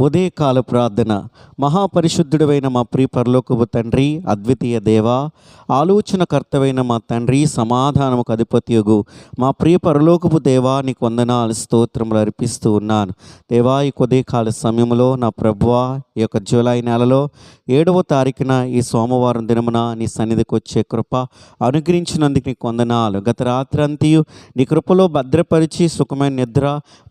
ఉదయకాల ప్రార్థన. మహాపరిశుద్ధుడైన మా ప్రియ పరలోకపు తండ్రి, అద్వితీయ దేవా, ఆలోచనకర్తవైన మా తండ్రి, సమాధానముకు అధిపతియగు మా ప్రియ పరలోకపు దేవా, నీకు వందనాలు స్తోత్రములు అర్పిస్తూ ఉన్నాను. దేవా, ఈ ఉదయకాల సమయంలో నా ప్రభువా, ఈ యొక్క జూలై నెలలో 7వ తారీఖున ఈ సోమవారం దినమున నీ సన్నిధికి వచ్చే కృప అనుగ్రహించినందుకు నీకు వందనాలు. గత రాత్రి అంతయు నీ కృపలో భద్రపరిచి సుఖమైన నిద్ర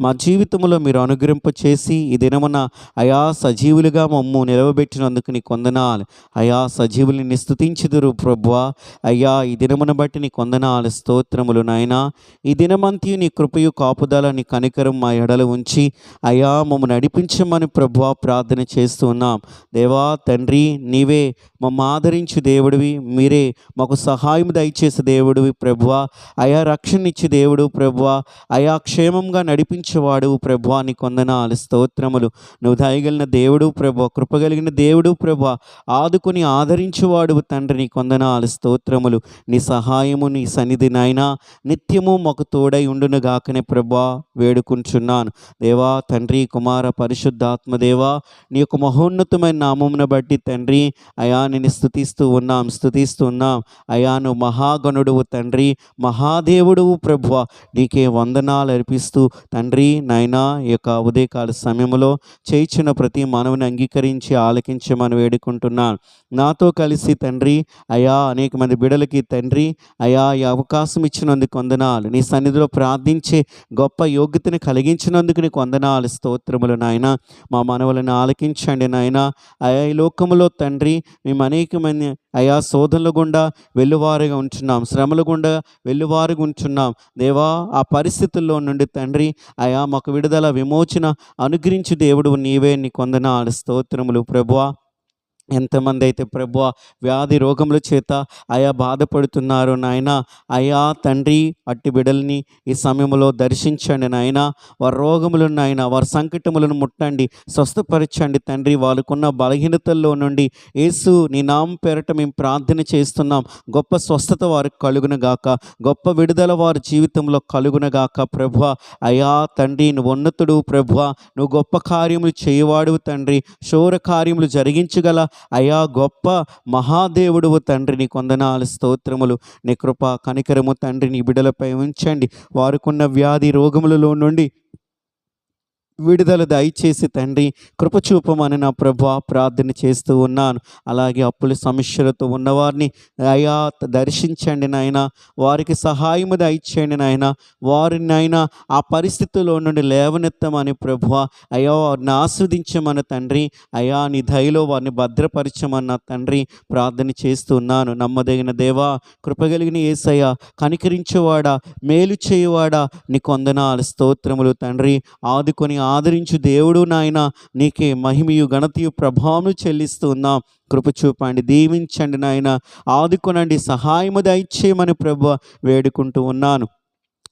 మా జీవితంలో మీరు అనుగ్రహింప చేసి ఈ దినమున అయా సజీవులుగా మమ్ము నిలవబెట్టినందుకు నీకు వందనాలు. అయా సజీవుల్ని స్తుతించుదురు ప్రభువా. అయ్యా ఈ దినమును బట్టి నీకు వందనాలు స్తోత్రములు నాయనా. ఈ దినమంతి నీ కృపయు కాపుదల నీ కనికరం మా ఎడల ఉంచి అయా మమ్ము నడిపించమని ప్రభువా ప్రార్థన చేస్తూ ఉన్నాం. దేవా తండ్రి, నీవే మమ్మ ఆదరించు దేవుడివి, మీరే మాకు సహాయం దయచేసే దేవుడివి ప్రభువా. అయా రక్షణ ఇచ్చే దేవుడు ప్రభువా, అయా క్షేమంగా నడిపించేవాడు ప్రభువా, నీకు వందనాలు స్తోత్రములు. నువ్వు దయగలిగిన దేవుడు ప్రభువా, కృపగలిగిన దేవుడు ప్రభువా, ఆదుకొని ఆదరించేవాడు తండ్రి, నీకు వందనాలు స్తోత్రములు. నీ సహాయము నీ సన్నిధి నాయనా నిత్యము మాకు తోడై ఉండును గాకనే ప్రభువా వేడుకుంటున్నాను. దేవా తండ్రి, కుమార పరిశుద్ధాత్మ దేవా, నీ యొక్క మహోన్నతమైన నామమును బట్టి తండ్రి అయా నేను స్తుతిస్తూ ఉన్నాం. అయా నువ్వు మహాగణుడువు తండ్రి, మహాదేవుడువు ప్రభువా, నీకే వందనాలు అర్పిస్తూ తండ్రి నాయనా ఈ యొక్క ఉదయకాల సమయంలో చేయించిన ప్రతి మానవుని అంగీకరించి ఆలకించమని వేడుకుంటున్నాను. నాతో కలిసి తండ్రి అయా అనేక మంది బిడలకి తండ్రి అయా ఈ అవకాశం ఇచ్చినందుకు వందనాలు. నీ సన్నిధిలో ప్రార్థించే గొప్ప యోగ్యతను కలిగించినందుకు నీకు వందనాలు స్తోత్రములు నాయన. మా మనవులను ఆలకించండి నాయన. అయా ఈ లోకములో తండ్రి మేము అనేక మంది అయా శోధనల గుండా వెళ్లువారుగా ఉంటున్నాం, శ్రమల గుండా వెళ్లువారుగా ఉంటున్నాం. దేవా ఆ పరిస్థితుల్లో నుండి తండ్రి అయా మాకు విడుదల విమోచన అనుగ్రహించు దేవుడు నీవే, నీకు వందనాలు స్తోత్రములు ప్రభువా. ఎంతమంది అయితే ప్రభువా వ్యాధి రోగముల చేత అయా బాధపడుతున్నారు నాయన, అయా తండ్రి అట్టి బిడల్ని ఈ సమయంలో దర్శించండి నాయన. వారి రోగములను నాయన, వారి సంకటములను ముట్టండి, స్వస్థపరచండి తండ్రి. వాళ్ళకున్న బలహీనతల్లో నుండి యేసు నీ నామం పేరట మేము ప్రార్థన చేస్తున్నాం. గొప్ప స్వస్థత వారికి కలుగునగాక, గొప్ప విడుదల వారి జీవితంలో కలుగునగాక ప్రభువా. అయా తండ్రి నువ్వు ఉన్నతుడు ప్రభువా, నువ్వు గొప్ప కార్యములు చేయవాడు తండ్రి, శౌర కార్యములు జరిగించగల అయా గొప్ప మహాదేవుడువు తండ్రి, నీ వందనాలు స్తోత్రములు. నీ కృప కనికరము తండ్రి నీ బిడ్డలపై ఉంచండి. వారికున్న వ్యాధి రోగములలో నుండి విడుదల దయచేసి తండ్రి కృపచూపమని నా ప్రభువా ప్రార్థన చేస్తూ ఉన్నాను. అలాగే అప్పుల సమస్యలతో ఉన్నవారిని అయా దర్శించండి నాయన, వారికి సహాయము దయచేయండి నాయన. వారిని నాయన ఆ పరిస్థితుల్లో నుండి లేవనెత్తమని ప్రభువా అయా వారిని ఆస్వాదించమని తండ్రి అయా నీ దయలో వారిని భద్రపరచమన్న తండ్రి ప్రార్థన చేస్తూ ఉన్నాను. నమ్మదగిన దేవా, కృపగలిగిన యేసయ్య, కనికరించేవాడా, మేలు చేయువాడా, నీకు వందనాలు స్తోత్రములు తండ్రి. ఆదుకొని ఆదరించు దేవుడు నాయన, నీకే మహిమయు ఘనతయు ప్రభావము చెల్లిస్తూ ఉన్నాం. కృప చూపండి, దీవించండి నాయన, ఆదుకొనండి, సహాయము దయచేయమని ప్రభువా వేడుకుంటూ ఉన్నాను.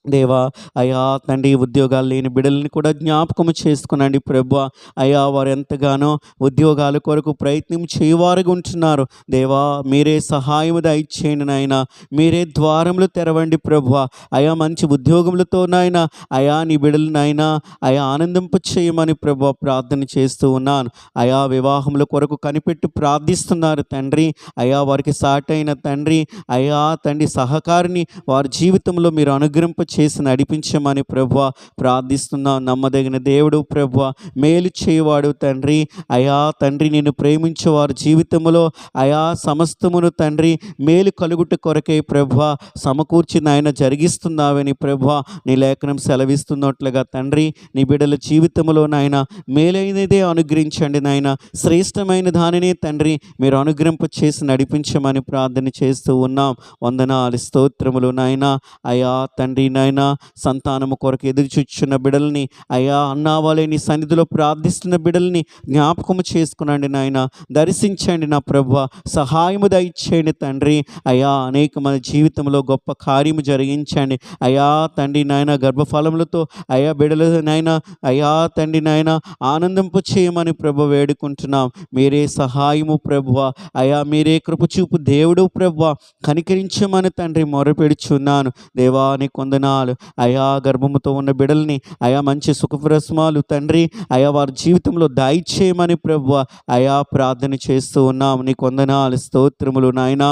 దేవా అయా తండ్రి ఉద్యోగాలు లేని బిడ్డలని కూడా జ్ఞాపకము చేసుకునండి ప్రభువా. అయా వారు ఎంతగానో ఉద్యోగాల కొరకు ప్రయత్నం చేయవారుగా ఉంటున్నారు. దేవా మీరే సహాయము దయచేయండి నాయన, మీరే ద్వారములు తెరవండి ప్రభువా. అయా మంచి ఉద్యోగములతో నాయన అయా నీ బిడ్డలు నాయన అయా ఆనందింప చేయమని ప్రభువా ప్రార్థన చేస్తూ ఉన్నాను. అయా వివాహముల కొరకు కనిపెట్టి ప్రార్థిస్తున్నారు తండ్రి. అయా వారికి సాటైన తండ్రి అయా తండ్రి సహకారిని వారి జీవితంలో మీరు అనుగ్రహింప చేసి నడిపించమని ప్రభువా ప్రార్థిస్తున్నాం. నమ్మదగిన దేవుడు ప్రభువా, మేలు చేయవాడు తండ్రి. అయా తండ్రి నిన్ను ప్రేమించే వారి జీవితంలో అయా సమస్తమును తండ్రి మేలు కలుగుట కొరకే ప్రభువా సమకూర్చి నాయన జరిగిస్తున్నావని ప్రభువా నీ లేఖనం సెలవిస్తున్నట్లుగా తండ్రి నీ బిడ్డల జీవితంలో నాయన మేలైనదే అనుగ్రహించండి నాయన. శ్రేష్టమైన దానినే తండ్రి మీరు అనుగ్రహింప చేసి నడిపించమని ప్రార్థన చేస్తూ ఉన్నాం. వందనాలు స్తోత్రములు నాయన. అయా తండ్రి నాయన సంతానము కొరకు ఎదురు చూచున్న బిడల్ని అయా అన్నావాలే నీ సన్నిధిలో ప్రార్థిస్తున్న బిడల్ని జ్ఞాపకము చేసుకునండి నాయన. దర్శించండి నా ప్రభువా, సహాయము దయచేయండి తండ్రి. అయా అనేక మంది జీవితంలో గొప్ప కార్యము జరిగించండి అయా తండ్రి నాయన. గర్భఫలములతో అయా బిడల నాయన అయా తండ్రి నాయన ఆనందింపు చేయమని ప్రభు వేడుకుంటున్నాం. మీరే సహాయము ప్రభువా, అయా మీరే కృపచూపు దేవుడు ప్రభువా, కనికరించమని తండ్రి మొరపెడుచున్నాను. దేవా నీకు వందనాలు వందనాలు. అయా గర్భముతో ఉన్న బిడ్డల్ని అయా మంచి సుఖప్రసమాలు తండ్రి అయా వారి జీవితంలో దయచేయమని ప్రభువా అయా ప్రార్థన చేస్తూ ఉన్నాము. నీకు వందనాలు, స్తోత్రములు నాయనా.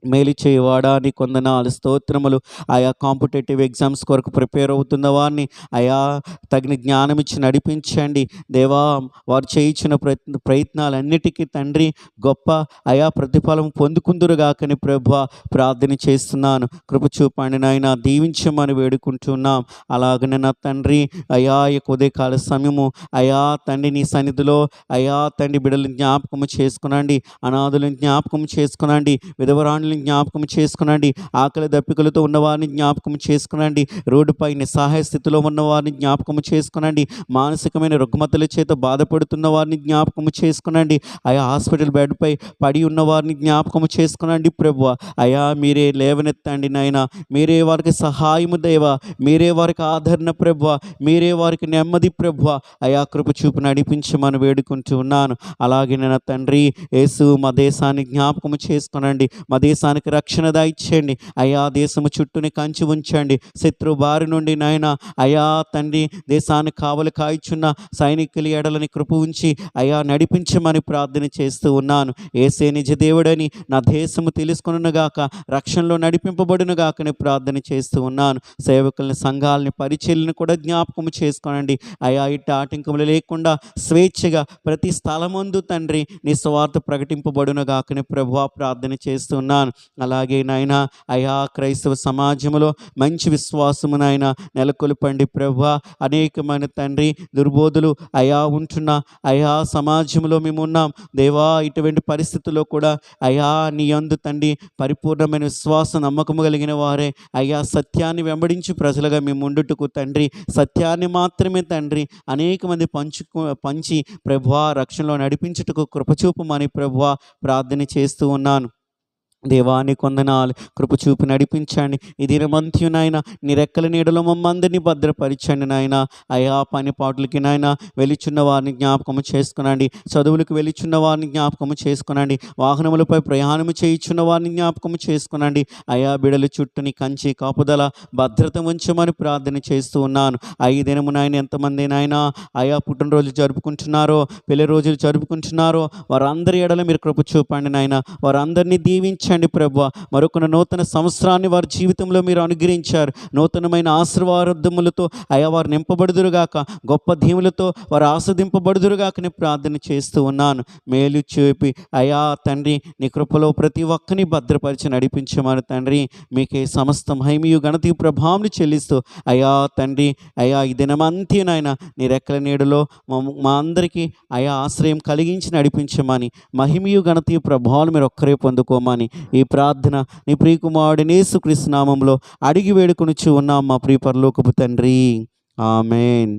మేలు చేయవాడా నీకు వందనాలు, స్తోత్రములు. ఆయా కాంపిటేటివ్ ఎగ్జామ్స్ కొరకు ప్రిపేర్ అవుతున్న వారిని అయా తగిన జ్ఞానం ఇచ్చి నడిపించండి దేవా. వారు చేయించిన ప్రయత్నాలన్నిటికీ తండ్రి గొప్ప అయా ప్రతిఫలం పొందుకుందురుగాకని ప్రభువా ప్రార్థన చేస్తున్నాను. కృప చూపండి నాయన, దీవించమని వేడుకుంటున్నాం. అలాగనే నా తండ్రి అయా ఈ ఉదయకాల సమయము అయా తండ్రి నీ సన్నిధిలో అయా తండ్రి బిడ్డలను జ్ఞాపకము చేసుకునండి, అనాథులను జ్ఞాపకం చేసుకునండి, విధవరాణులను జ్ఞాపకం చేసుకునండి, ఆకలి దప్పికలతో ఉన్నవారిని జ్ఞాపకం చేసుకునండి, రోడ్డుపై నిస్సహాయ స్థితిలో ఉన్నవారిని జ్ఞాపకం చేసుకునండి, మానసికమైన రుగ్మతల చేత బాధపడుతున్న వారిని జ్ఞాపకం చేసుకునండి, అయా హాస్పిటల్ బెడ్పై పడి ఉన్నవారిని జ్ఞాపకం చేసుకునండి ప్రభువా. అయా మీరే లేవనెత్తండి నాయన, మీరే వారికి సహాయము దేవా, మీరే వారికి ఆదరణ ప్రభువా, మీరే వారికి నెమ్మది ప్రభువా. అయా కృప చూపు నడిపించమని వేడుకుంటూ ఉన్నాను. అలాగే నా తండ్రి యేసు మా దేశాన్ని జ్ఞాపకం చేసుకునండి, మా దేశానికి రక్షణ దయచేయండి. అయా దేశము చుట్టూని కంచి ఉంచండి, శత్రు బారి నుండి నాయన అయా తండ్రి దేశాన్ని కావలి కాయిచున్న సైనికుల ఎడలని కృప ఉంచి అయా నడిపించమని ప్రార్థన చేస్తూ ఉన్నాను. యేసే నిజ దేవుడని నా దేశము తెలుసుకొనుగాక, రక్షణలో నడిపింపబడునుగాకని ప్రార్థన చేస్తూ ఉన్నాను. సేవకుల్ని, సంఘాలని, పరిచర్యలను కూడా జ్ఞాపకం చేసుకోనండి. అయా ఇట్ట ఆటంకములు లేకుండా స్వేచ్ఛగా ప్రతి స్థలమందు తండ్రి నీ స్వార్థ ప్రకటింపబడునుగాకని ప్రభువా ప్రార్థన చేస్తున్నాను. అలాగే నాయన అయా క్రైస్తవ సమాజంలో మంచి విశ్వాసము నాయన నెలకొల్పండి ప్రభువా. అనేకమైన తండ్రి దుర్బోధులు అయా ఉంటున్న అయా సమాజంలో మేము ఉన్నాం దేవా. ఇటువంటి పరిస్థితుల్లో కూడా అయా నీ యందు తండ్రి పరిపూర్ణమైన విశ్వాస నమ్మకము కలిగిన వారే అయా సత్యాన్ని వెంబడించి ప్రజలుగా మేము ఉండుటకు తండ్రి సత్యాన్ని మాత్రమే తండ్రి అనేక మంది పంచి ప్రభువా రక్షణలో నడిపించుటకు కృపచూపమని ప్రభువా ప్రార్థన చేస్తూ ఉన్నాను. దేవాని కొందనాలు కృప చూపి నడిపించండి. ఈ దినమంత్యు నాయన నీ రెక్కల నీడలో మమ్మందరినీ భద్రపరచండి నాయన. అయా పని పాటలకి నాయన వెలుచున్న వారిని జ్ఞాపకము చేసుకునండి, చదువులకు వెలుచున్న వారిని జ్ఞాపకము చేసుకునండి, వాహనములపై ప్రయాణము చేయించున్న వారిని జ్ఞాపకము చేసుకునండి. అయా బిడల చుట్టూని కంచి కాపుదల భద్రత ఉంచమని ప్రార్థన చేస్తూ ఉన్నాను. ఈ దినము నాయన ఎంతమంది నాయన అయా పుట్టినరోజు జరుపుకుంటున్నారో, పెళ్లి రోజులు జరుపుకుంటున్నారో వారందరి ఎడల మీరు కృప చూపండి నాయన. వారందరినీ దీవించండి ప్రభువా. మరొక నూతన సంవత్సరాన్ని వారి జీవితంలో మీరు అనుగ్రహించారు. నూతనమైన ఆశీర్వాదములతో అయా వారు నింపబడుదురుగాక, గొప్ప దీవులతో వారు ఆస్వాదింపబడుదురుగాకని ప్రార్థన చేస్తూ ఉన్నాను. మేలు చూపి అయా తండ్రి నీ కృపలో ప్రతి ఒక్కరిని భద్రపరిచి నడిపించమని తండ్రి మీకే సమస్త మహిమయు ఘనతయు ప్రభావం చెల్లిస్తూ అయా తండ్రి అయా ఈ దినమంతే నాయన నీ రెక్కల నీడలో మా అందరికీ అయా ఆశ్రయం కలిగించి నడిపించమని, మహిమయు ఘనతయు ప్రభావాలు మీరు ఒక్కరే పొందుకోమని ఈ ప్రార్థన నీ ప్రియకుమారుడు యేసుక్రీస్తు నామములో అడిగి వేడుకొనుచు ఉన్నాం మా ప్రియ పరలోకపు తండ్రి. ఆమేన్.